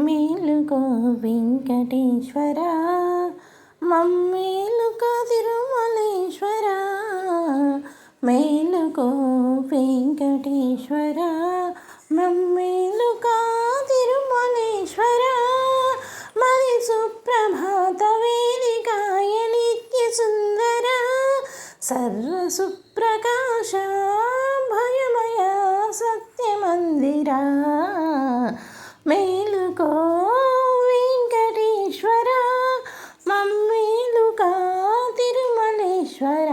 మేలుకో వెంకటేశ్వర, మమ్మేలుకో తిరుమలేశ్వర. మేలుకో వెంకటేశ్వర, మమ్మేలుకో తిరుమలేశ్వర. మరి సుప్రభాత వేదికాయ నిత్య సుందర, సర్వ సుప్రకాశ భయమయ సత్యమందిర. మేలుకో వెంకటేశ్వర, మమ్మేలుకో తిరుమలేశ్వర.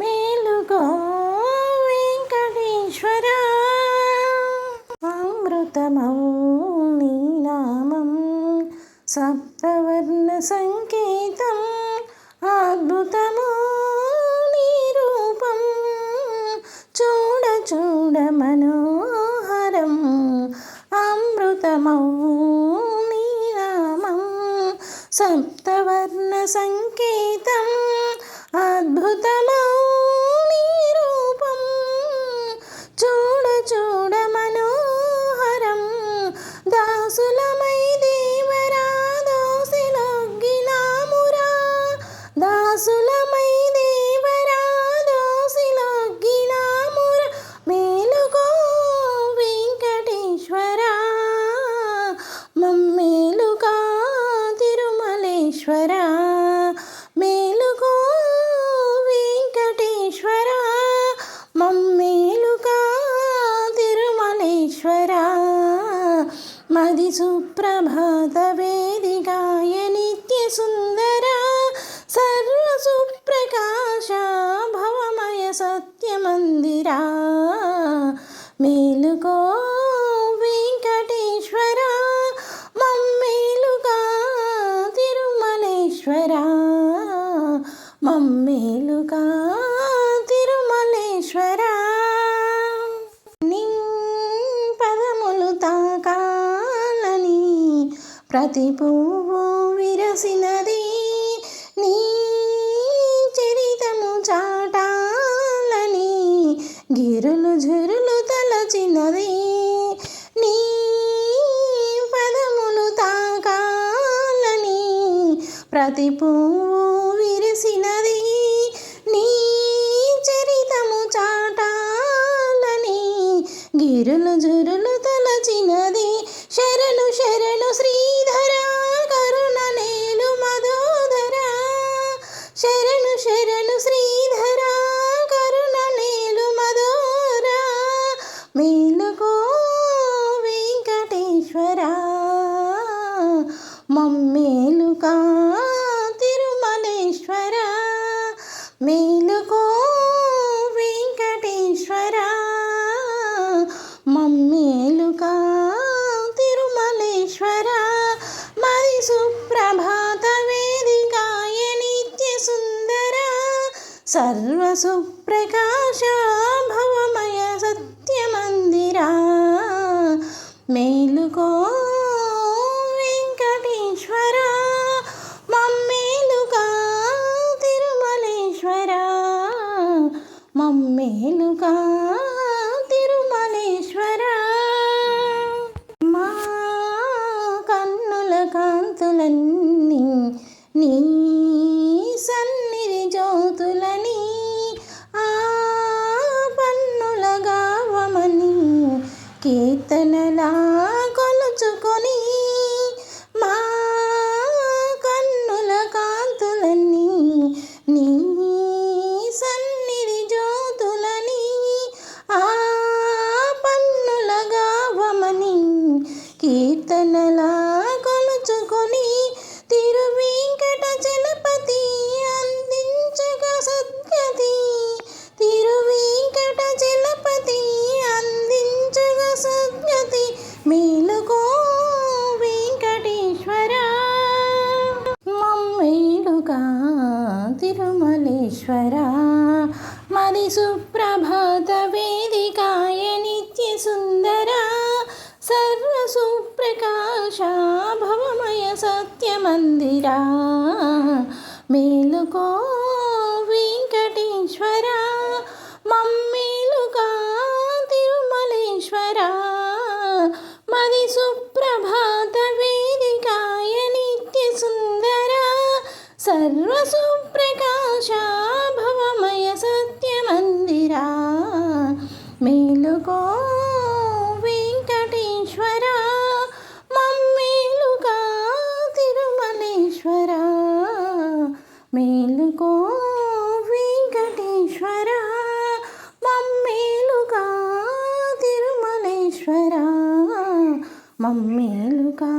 మేలుకో వెంకటేశ్వర. అమృతమౌ నీ నామం, సప్తవర్ణ సంకేతం. అద్భుతమో నీ రూపం, చూడ చూడ మనోహరం. అమృతమౌ నీ నామం, సప్తవర్ణ సంకేతం. అద్భుతమౌ నీ రూపం, చూడ చూడ మనోహరం. దాసులమై దేవరా దోసిలొగ్గినామురా, దాసులమై దేవరా దోసిలొగ్గినామురా. మేలుకో వెంకటేశ్వర, మమ్మేలుకో తిరుమలేశ్వర. మేలుకో వెంకటేశ్వర, మమ్మేలుకో తిరుమలేశ్వర. మది సుప్రభాత వేదికాయ నిత్య సుందర, సర్వ సుప్రకాశ భవమయ సత్యమందిర. మేలుకో వెంకటేశ్వర, మమ్మేలుకో తిరుమలేశ్వర. మమ్మేలుకో తిరుమలేశ్వర. నీ పదములు తాకాలని ప్రతి పువ్వు విరసినది, నీ చరితము చాటాలని గిరులు ఝురులు తలచినది. నీ పదములు తాకాలని ప్రతి పువ్వు విరిసినది, నీ చరితము చాటాలని గిరులు ఝురులు తలచినది. శరణు శరణు శ్రీధర, కరుణ నేలు మధోదర. శరణు శరణు శ్రీధర, కరుణ నేలు మధోర. మేలుకో వెంకటేశ్వర, మమ్మేలుకో తిరుమలేశ్వర. మేలుకో వెంకటేశ్వర, మమ్మేలుకో తిరుమలేశ్వర. మరి సుప్రభాత వేదికాయ నిత్య సుందర, సర్వ సుప్రకాశ భవమయ సత్యమందిర. మేలుకో వెంకటేశ్వర, మమ్మేలుకో తిరుమలేశ్వర. మమ్మేలుకో తిరుమలేశ్వర. మా కన్నుల కాంతులన్నీ నీ సన్నిధి జ్యోతులని, ఆ పన్నుల గావమని కీర్తనలా కొలుచుకొని. మా కన్నుల కాంతులన్నీ నీ సన్నిధి జ్యోతులని, ఆ పన్నుల గావమని కీర్తనలా కొలుచుకొని. తిరువెంకట చలపతి అందించగా సద్గతి, తిరువెంకట చలపతి అందించగా సద్గతి. మేలుకో వెంకటేశ్వర, మమ్మేలుకో తిరుమలేశ్వర. మరి సుప్రభాత వేదికాయ నిత్య సుందర, సర్వ సుప్రకాశ భవమయ సత్యమందిర. మేలుకో వెంకటేశ్వర, మమ్మేలుకో తిరుమలేశ్వర. మది సుప్రభాత వేదికాయ నిత్య సుందరా సర్వసుప్రకాశ భవమయ సత్యమందిరా మేలుకో వెంకటేశ్వర మమ్మేలుగా తిరుమలేశ్వర మేలుకో వెంకటేశ్వర మమ్మేలుగా తిరుమలేశ్వర మమ్మేలుగా